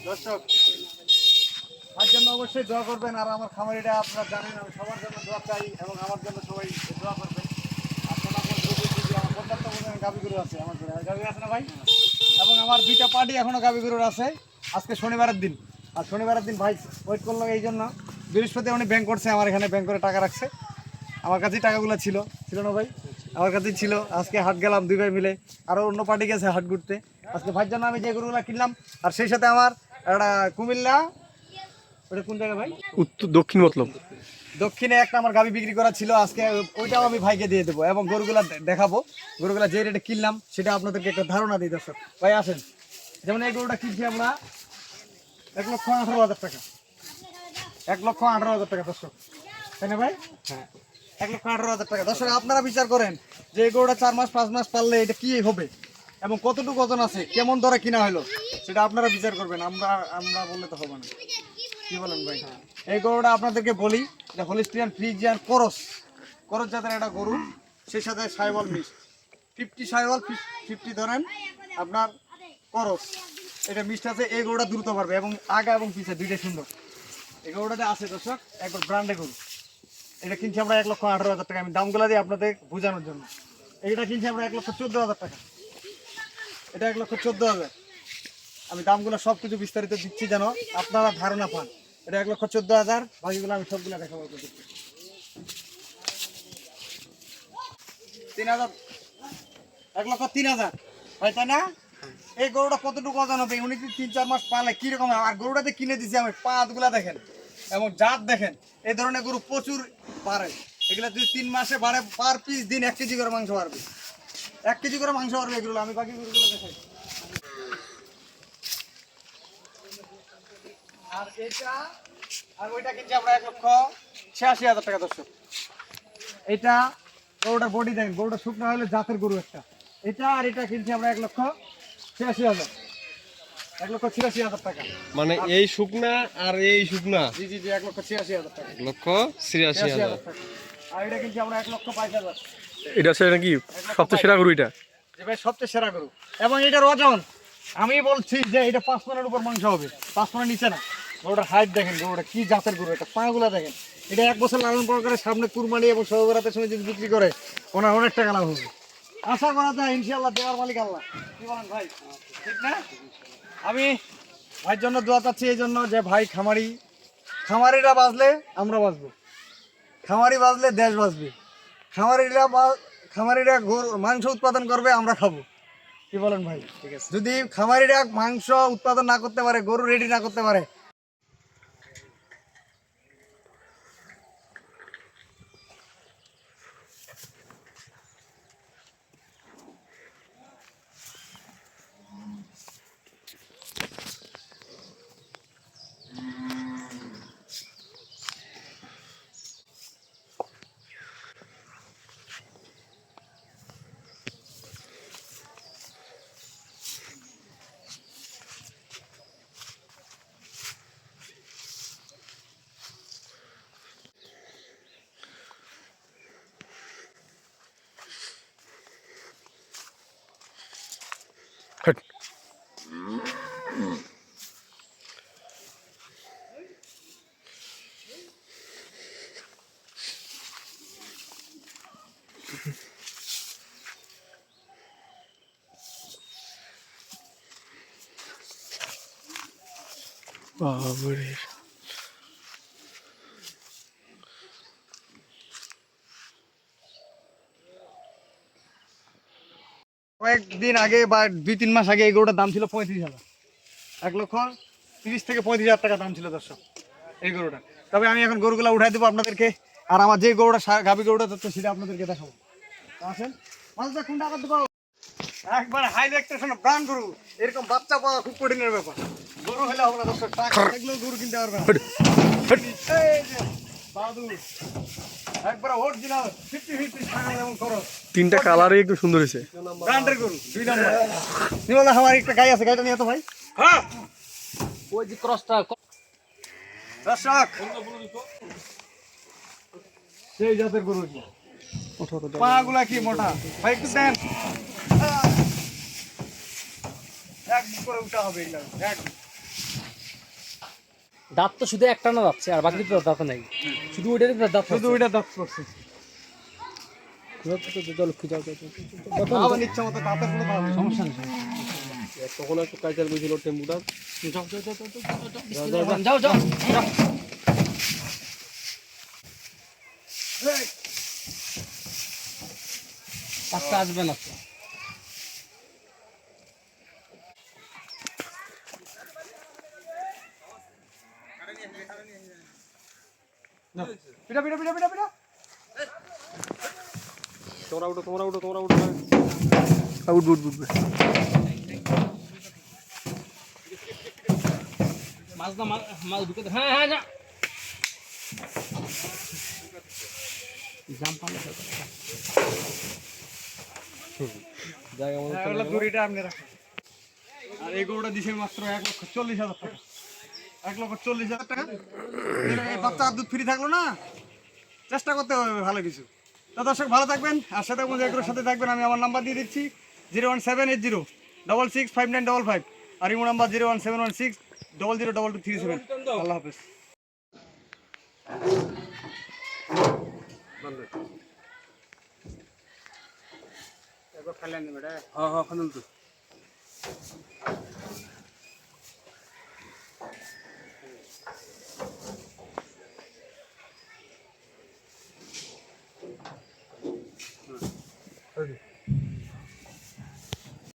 দর্শক তার জন্য অবশ্যই দোয়া করবেন। আর আমার খামারিটা আপনারা জানেন আমি সবার জন্য দোয়া চাই এবং আমার জন্য সবাই দোয়া করবেন। আপনারা আমার পর্যাপ্ত পরিমাণে গাভীগুলো আছে, আমার ঘরে গাভী আছে না ভাই? এবং আমার 2টা পার্টি এখনো গাভীগুলোর আছে। আজকে শনিবারের দিন, আর শনিবারের দিন ভাই ওয়েট করলো এই জন্য, বৃহস্পতি উনি ব্যাংক করছে, আমার এখানে ব্যাংক করে টাকা রাখছে, আমার কাছেই টাকাগুলো ছিল না ভাই? আমার কাছেই ছিল। আজকে হাট গেলাম 2 ভাই মিলে, আরও অন্য পার্টি গেছে হাট ঘুরতে। আজকে ভাইয়ের জন্য আমি যে গরুগুলো কিনলাম, আর সেই সাথে আমার একটা কুমিল্লা, ওটা কোন জায়গা ভাই? উত্তর দক্ষিণ মতলব দক্ষিণে একটা আমার গাভী বিক্রি করা ছিল, আজকে ওইটাও আমি ভাইকে দিয়ে দেবো এবং গরুগুলা দেখাবো। গরুগুলা যে রেটে কিনলাম সেটা আপনাদেরকে একটা ধারণা দিই দর্শক। ভাই আসেন, যেমন এই গরুটা কিনছি আমরা 1,18,000 টাকা, 1,18,000 টাকা দর্শক, তাই না ভাই? হ্যাঁ, 1,18,000 টাকা। দর্শক আপনারা বিচার করেন যে এই গরুটা 4 মাস 5 মাস পাললে এটা কি হবে এবং কতটুকু ওজন আছে, কেমন দরে কিনা হলো, সেটা আপনারা বিচার করবেন। আমরা বললে তো হবে না, কি বলেন ভাই? এই গরুটা আপনাদেরকে বলি, এটা হলিস্টিয়ান ফ্রিজিয়ান করস জাতের একটা গরু, সেই সাথে সাইওয়াল মিক্স, 50 সাইওয়াল 50 ধরেন আপনার করস, এটা মিক্সড আছে। এই গরুটা দ্রুত পারবে এবং আগা এবং পিছে দুইটাই সুন্দর। এই গরুটাতে আছে দর্শক একবার ব্র্যান্ডে গরু। এটা কিনছি আমরা 1,18,000 টাকা। আমি দামগুলো দিই আপনাদের বোঝানোর জন্য। এইটা কিনছি আমরা 1,14,000 টাকা, এটা 1,14,000। আমি দামগুলো সব কিছু বিস্তারিত দিচ্ছি যেন আপনারা ধারণা পান। এটা 1,14,000, বাকিগুলো আমি সবগুলো দেখাবো। 3,000, 1,03,000 ভাই, তাই না? এই গরুটা কতটুকু ওজন হবে উনি 3-4 মাস পালে কিরকম? আর গরুটাতে কিনে দিচ্ছি আমি, পাতগুলা দেখেন এবং জাত দেখেন। এই ধরনের গরু প্রচুর বাড়ে, এগুলো যদি 3 মাসে বাড়ে পার পিস দিন 1 কেজি করে মাংস বাড়বে, 1 কেজি করে মাংস বাড়বে এগুলো। আমি বাকি গরুগুলো দেখাই। আর এটা আর ওইটা কিনছি আমরা 1,86,000 টাকা দর্শক। এটা গরুটার বডি দেখেন, গরুটা শুকনো হলে জাতের গরু একটা। এটা আর এটা কিনছি আমরা 1,86,000, 1,86,000 টাকা। মানে এই শুকনা আর এই শুকনা? জি জি জি, 1,86,000 টাকা, 1,86,000 টাকা। আর এটা কিনছি আমরা 1,22,000। এটা হচ্ছে নাকি সবচেয়ে সেরা গরু এটা? যে ভাই সবচেয়ে সেরা গরু এবং এটার ওজন আমি বলছি যে এটা 5 মনের উপর মাংস হবে, 5 মনের নিচে না। গরুটার হাইট দেখেন, গরুটা কি জাতের গরু, এটা পাগুলা দেখেন। এটা 1 বছর লালন পালন করে সামনে কুরবানি এবং সহবরাতের সময় যদি বিক্রি করে ওনার অনেক টাকা লাভ হবে। আশা করা যায় ইনশাআল্লাহ, দেওয়ার মালিক আল্লাহ। কি বলেন ভাই, ঠিক না? আমি ভাইয়ের জন্য দোয়া চাচ্ছি এই জন্য যে ভাই খামারিরা বাঁচলে আমরা বাঁচবো, খামারি বাঁচলে দেশ বাঁচবে। খামারিরা মাংস উৎপাদন করবে, আমরা খাবো। কি বলেন ভাই? ঠিক আছে। যদি খামারিরা মাংস উৎপাদন না করতে পারে, গরু রেডি না করতে পারে, হট। বাবারে, কয়েকদিন আগে বা 2-3 মাস আগে এই গরুটার দাম ছিল 35,000, 1,30,000 থেকে 35,000 টাকা দাম ছিল দর্শক এই গরুটা। তবে আমি এখন গরুগুলো উঠাই দেবো আপনাদেরকে, আর আমার যে গরুটা গাভী গরুটা তো সেটা আপনাদেরকে দেখাবো। আসেন, মাছটা কোনটা করতে পারো, একবার হাই ইলেকট্রিশন ব্র্যান্ড গরু, এরকম বাচ্চা পাওয়া খুব কঠিনের ব্যাপার। গরু হলে হবে না দর্শক, টাকা থাকলেও গরু কিনতে পারবে না। এই যে বাহাদুর, একবার অরিজিনাল 50-50 ছাগল এবং খরচ, 3টা কালারই একটু সুন্দর হয়েছে। ব্র্যান্ডের গরু 2 নম্বর। নিবল আমার একটা গাই আছে, গাইটা নিয়ে তো ভাই। হ্যাঁ, ওই যে ক্রসটা দর্শক, সেই জাতের গরু, পাগুলা কি মোটা ভাই, একটু দেন। এক বুক করে উঠা হবে এগুলা এক দাঁত তো শুধু একটা না যাচ্ছে আর বাকি তো দাঁত নাই শুধু ওইটারই দাঁত শুধু ওইটা দাঁত করছে লক্ষ্মী যাও আবার ইচ্ছা মতো দাঁতের কোনো ভাব নেই। সমস্যা নেই তখন একটু কাইচার বুঝছিল টেম্পুটা যাও যাও পাঁচটা আসবে না না, পিটা পিটা পিটা পিটা পিটা তোমরা উঠো উঠ উঠ উঠ মাছ না মাছ ঢুকে হ্যাঁ হ্যাঁ যা জাম পানি জায়গা মতো এগুলো দড়িটা আপনি রাখেন আর এই গরুটা দিছে মাত্র 1,40,000 টাকা 1,40,000 টাকা এই বাচ্চা আর দুধ ফ্রি থাকলো না চেষ্টা করতে হবে ভালো কিছু তো দর্শক ভালো থাকবেন আর সাথে এগুলোর সাথে থাকবেন আমি আমার নাম্বার দিয়ে দিচ্ছি 01780665955 আর ইমো নাম্বার 01716002237 আল্লাহ হাফেজ হ্যাঁ হ্যাঁ ফাইনাল তো